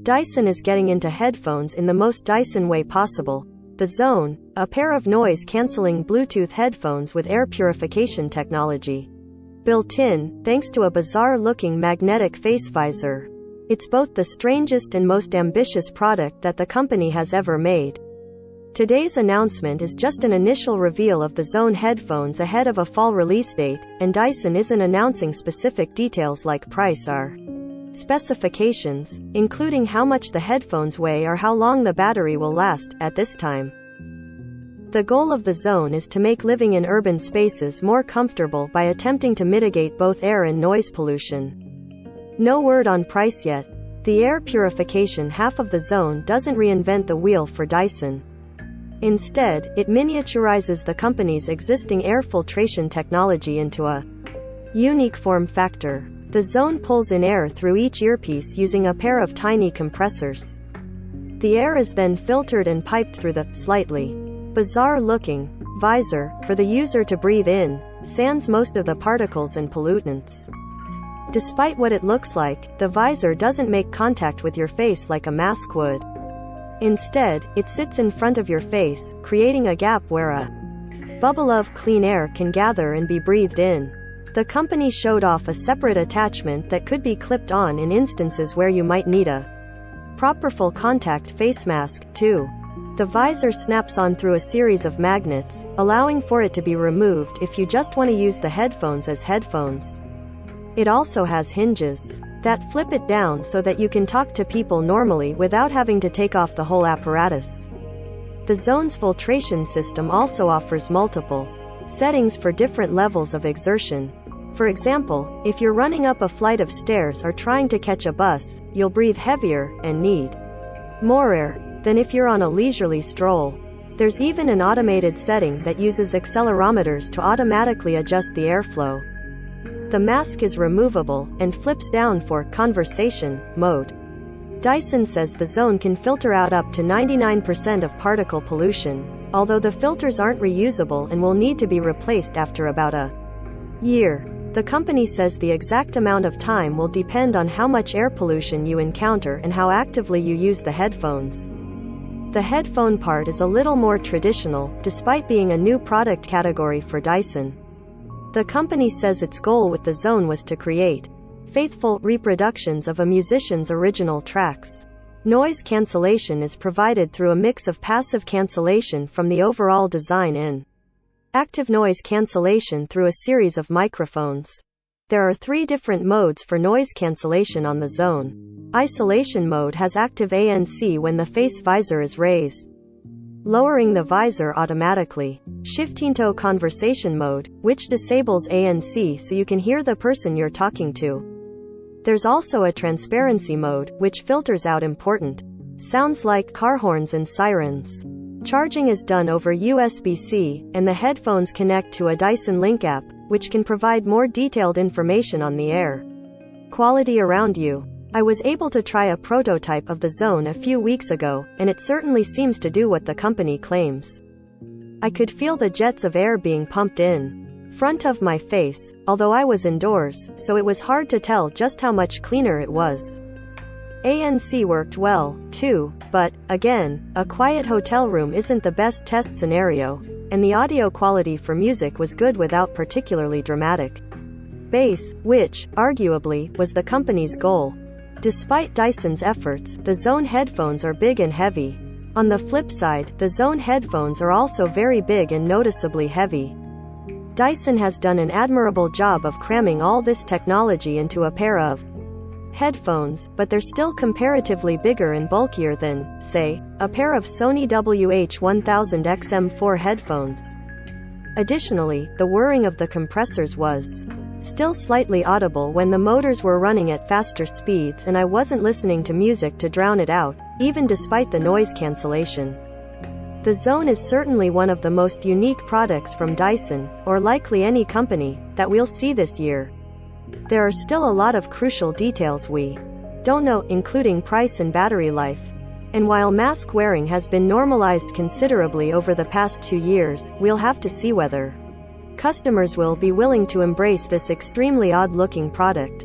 Dyson is getting into headphones in the most Dyson way possible. The Zone, a pair of noise-canceling Bluetooth headphones with air purification technology built in, thanks to a bizarre-looking magnetic face visor. It's both the strangest and most ambitious product that the company has ever made. Today's announcement is just an initial reveal of the Zone headphones ahead of a fall release date, and Dyson isn't announcing specific details like price or specifications, including how much the headphones weigh or how long the battery will last, at this time. The goal of the Zone is to make living in urban spaces more comfortable by attempting to mitigate both air and noise pollution. No word on price yet. The air purification half of the Zone doesn't reinvent the wheel for Dyson. Instead, it miniaturizes the company's existing air filtration technology into a unique form factor. The Zone pulls in air through each earpiece using a pair of tiny compressors. The air is then filtered and piped through the slightly bizarre-looking visor for the user to breathe in, sans most of the particles and pollutants. Despite what it looks like, the visor doesn't make contact with your face like a mask would. Instead, it sits in front of your face, creating a gap where a bubble of clean air can gather and be breathed in. The company showed off a separate attachment that could be clipped on in instances where you might need a proper full contact face mask, too. The visor snaps on through a series of magnets, allowing for it to be removed if you just want to use the headphones as headphones. It also has hinges that flip it down so that you can talk to people normally without having to take off the whole apparatus. The Zone's filtration system also offers multiple settings for different levels of exertion. For example, if you're running up a flight of stairs or trying to catch a bus, you'll breathe heavier and need more air than if you're on a leisurely stroll. There's even an automated setting that uses accelerometers to automatically adjust the airflow. The mask is removable and flips down for conversation mode. Dyson says the Zone can filter out up to 99% of particle pollution, although the filters aren't reusable and will need to be replaced after about a year. The company says the exact amount of time will depend on how much air pollution you encounter and how actively you use the headphones. The headphone part is a little more traditional, despite being a new product category for Dyson. The company says its goal with the Zone was to create faithful reproductions of a musician's original tracks. Noise cancellation is provided through a mix of passive cancellation from the overall design and active noise cancellation through a series of microphones. There are 3 different modes for noise cancellation on the Zone. Isolation mode has active ANC when the face visor is raised, lowering the visor automatically. Shifting to conversation mode, which disables ANC so you can hear the person you're talking to. There's also a transparency mode, which filters out important sounds like car horns and sirens. Charging is done over USB-C, and the headphones connect to a Dyson Link app, which can provide more detailed information on the air quality around you. I was able to try a prototype of the Zone a few weeks ago, and it certainly seems to do what the company claims. I could feel the jets of air being pumped in front of my face, although I was indoors, so it was hard to tell just how much cleaner it was. ANC worked well, too, but, again, a quiet hotel room isn't the best test scenario, and the audio quality for music was good without particularly dramatic bass, which, arguably, was the company's goal. Despite Dyson's efforts, the Zone headphones are big and heavy. On the flip side, the Zone headphones are also very big and noticeably heavy. Dyson has done an admirable job of cramming all this technology into a pair of headphones, but they're still comparatively bigger and bulkier than, say, a pair of Sony WH-1000XM4 headphones. Additionally, the whirring of the compressors was still slightly audible when the motors were running at faster speeds, and I wasn't listening to music to drown it out, even despite the noise cancellation. The Zone is certainly one of the most unique products from Dyson, or likely any company, that we'll see this year. There are still a lot of crucial details we don't know, including price and battery life. And while mask wearing has been normalized considerably over the past 2 years, we'll have to see whether customers will be willing to embrace this extremely odd-looking product.